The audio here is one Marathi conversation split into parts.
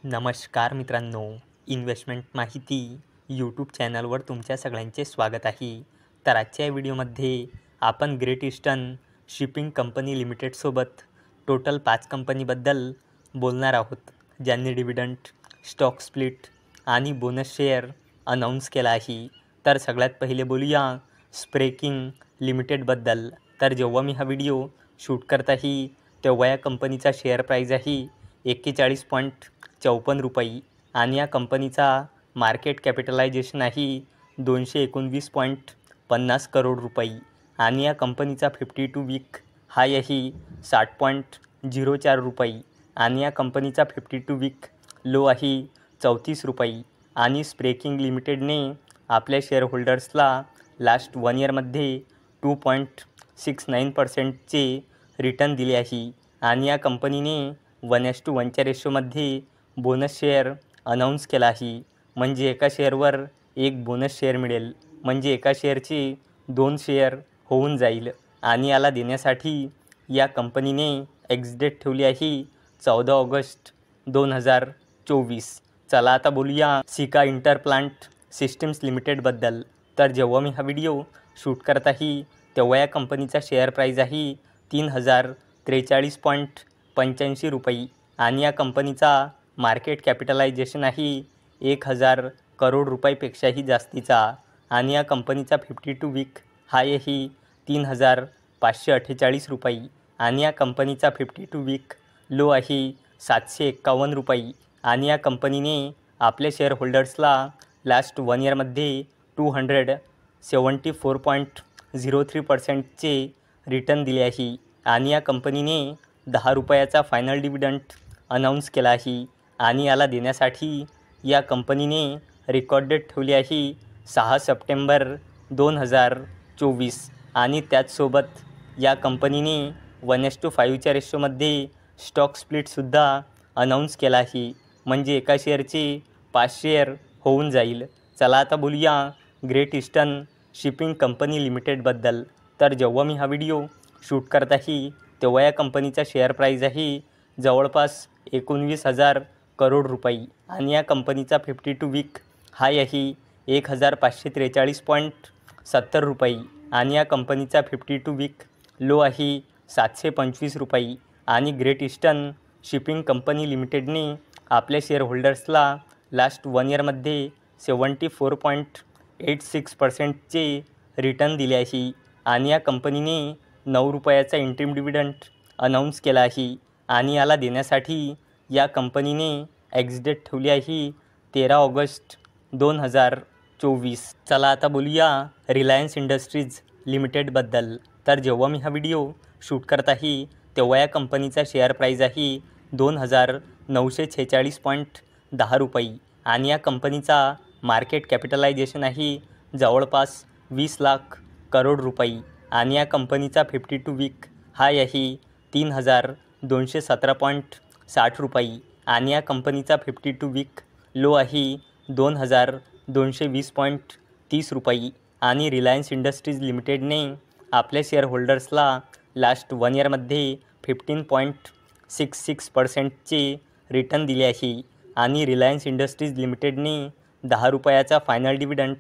नमस्कार मित्रांनो, इन्व्हेस्टमेंट माहिती यूट्यूब चॅनलवर तुमच्या सगळ्यांचे स्वागत आहे. तर आजच्या या व्हिडिओमध्ये आपण ग्रेट ईस्टर्न शिपिंग कंपनी लिमिटेडसोबत टोटल 5 कंपनीबद्दल बोलणार आहोत, ज्यांनी डिव्हिडंड, स्टॉक स्प्लिट आणि बोनस शेअर अनाऊन्स केला आहे. तर सगळ्यात पहिले बोलूया स्प्रेकिंग लिमिटेडबद्दल. तर जेव्हा मी हा व्हिडिओ शूट करत आहे तेव्हा या कंपनीचा शेअर प्राईज आहे 41.54 आणि या कंपनीचा मार्केट कॅपिटलायझेशन आहे 219.50 करोड रुपये आणि या कंपनीचा 52 वीक हाय आहे 60.04 रुपये आणि या कंपनीचा 52 वीक लो आहे 34 रुपये. आणि स्प्रेकिंग लिमिटेडने आपल्या शेअरहोल्डर्सला लास्ट 1 इयरमध्ये 2.69%चे रिटर्न दिले आहे आणि या कंपनीने 1:1च्या रेशोमध्ये बोनस शेअर अनाऊन्स केला आहे. म्हणजे एका शेअरवर एक बोनस शेअर मिळेल, म्हणजे एका शेअरचे 2 शेअर होऊन जाईल आणि याला देण्यासाठी या कंपनीने एक्सडेट ठेवली आहे 14 ऑगस्ट 2024. चला आता बोलूया सिका इंटरप्लांट सिस्टम्स लिमिटेडबद्दल. तर जेव्हा मी हा व्हिडिओ शूट करत आहे तेव्हा या कंपनीचा शेअर प्राईज आहे 3043.85 रुपये आणि या कंपनीचा मार्केट कॅपिटलायझेशन आहे 1000 करोड रुपयापेक्षाही जास्तीचा आणि या कंपनीचा 52 वीक हाय आहे 3548 रुपये आणि या कंपनीचा 52 वीक लो आहे 751 रुपये आणि या कंपनीने आपल्या शेअरहोल्डर्सला लास्ट 1 इयरमध्ये 274.03%चे रिटर्न दिले आहे आणि या कंपनीने 10 रुपयाचा फायनल डिव्हिडंड अनाऊन्स केला आहे आणि याला देण्यासाठी या कंपनीने रेकॉर्ड डेट ठेवली आहे 6 सप्टेंबर 2024 आणि त्याचसोबत या कंपनीने 1:5च्या रेशोमध्ये स्टॉक स्प्लिटसुद्धा अनाऊन्स केला आहे, म्हणजे एका शेअरचे 5 शेअर होऊन जाईल. चला आता बोलूया ग्रेट ईस्टर्न शिपिंग कंपनी लिमिटेडबद्दल. तर जेव्हा मी हा व्हिडिओ शूट करत आहे तेव्हा या कंपनीचा शेअर प्राईज आहे जवळपास 19,000 करोड रुपये आणि या कंपनीचा 52 वीक हाय आहे 1543.70 रुपये आणि या कंपनीचा 52 वीक लो आहे 725 रुपये आणि ग्रेट ईस्टर्न शिपिंग कंपनी लिमिटेडने आपल्या शेअरहोल्डर्सला लास्ट 1 इयरमध्ये 74.86%चे रिटर्न दिले आहे आणि या कंपनीने 9 रुपयाचा इंट्रीम डिव्हिडंड अनाऊन्स केला आहे आणि याला देण्यासाठी या कंपनीने एक्सडेट ठेवली आहे 13 ऑगस्ट 2024. चला आता बोलूया रिलायन्स इंडस्ट्रीज लिमिटेडबद्दल. तर जेव्हा मी हा व्हिडिओ शूट करत आहे तेव्हा या कंपनीचा शेअर प्राईज आहे 2,946.10 रुपये आणि या कंपनीचा मार्केट कॅपिटलायझेशन आहे जवळपास 20 लाख करोड रुपये आणि या कंपनीचा 52 वीक हाय आहे 3,217.60 रुपये आणि या कंपनीचा 52 वीक लो आहे 2,220.30 रुपये आणि रिलायन्स इंडस्ट्रीज लिमिटेडने आपल्या शेअरहोल्डर्सला लास्ट 1 इयरमध्ये 15.66%चे रिटर्न दिले आहे आणि रिलायन्स इंडस्ट्रीज लिमिटेडने 10 रुपयाचा फायनल डिव्हिडंड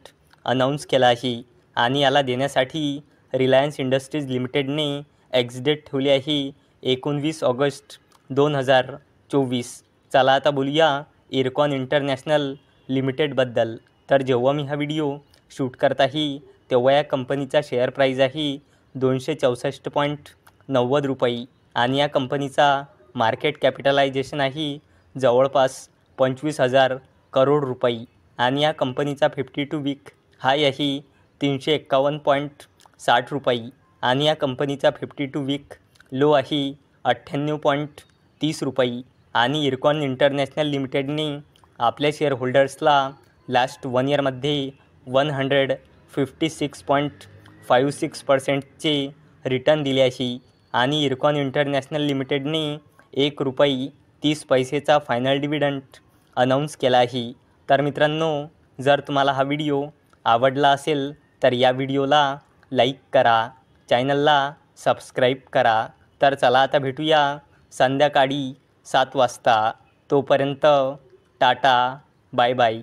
अनाऊन्स केला आहे आणि याला देण्यासाठी रिलायन्स इंडस्ट्रीज लिमिटेडने एक्सडेट ठेवली आहे 19 ऑगस्ट 2024. चला आता बोलूया इरकॉन इंटरनॅशनल लिमिटेडबद्दल. तर जेव्हा मी हा व्हिडिओ शूट करत आहे तेव्हा या कंपनीचा शेअर प्राईज आहे 264.90 रुपये आणि या कंपनीचा मार्केट कॅपिटलायझेशन आहे जवळपास 25,000 करोड रुपये आणि या कंपनीचा 52 वीक हाय आहे 351.60 रुपये आणि या कंपनीचा 52 वीक लो आहे 98.30 रुपये आणि इरकॉन इंटरनॅशनल लिमिटेडने आपल्या शेअरहोल्डर्सला लास्ट 1 इयरमध्ये 156.56%चे रिटर्न दिले आहे आणि इरकॉन इंटरनॅशनल लिमिटेडने 1 रुपये 30 पैसेचा फायनल डिव्हिडंड अनाऊन्स केला आहे. तर मित्रांनो, जर तुम्हाला हा व्हिडिओ आवडला असेल तर या व्हिडिओला लाईक करा, चॅनलला सबस्क्राईब करा. तर चला आता भेटूया संध्याकाळी 7 वाजता. तोपर्यंत टाटा, बाय बाय.